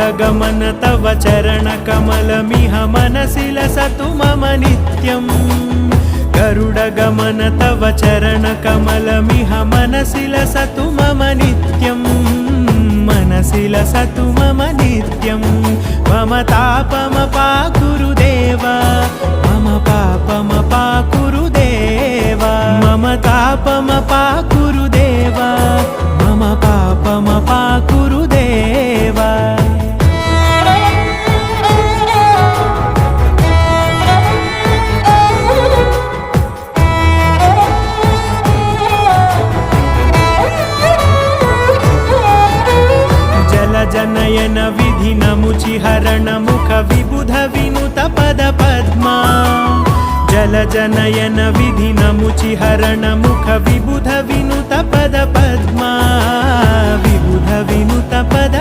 गरुडगमन तव चरणकमलमिह मनसि लसतु मम नित्यम् गरुडगमन तव चरणकमलमिह मनसि लसतु मम नित्यम् मनसि लसतु मम नित्यं मम तापमपाकुरुदेव मम पापमपाकुरुदेव मम तापमपाकुरुदेव मम पापमपाकुरुदेव जनयन विधि नमुचिहरण मुख विबुध विनुत पद पद्मा जल जनयन विधि नमुचिहरण मुख विबुध विनुत पद पद्मा विबुध विनुत पद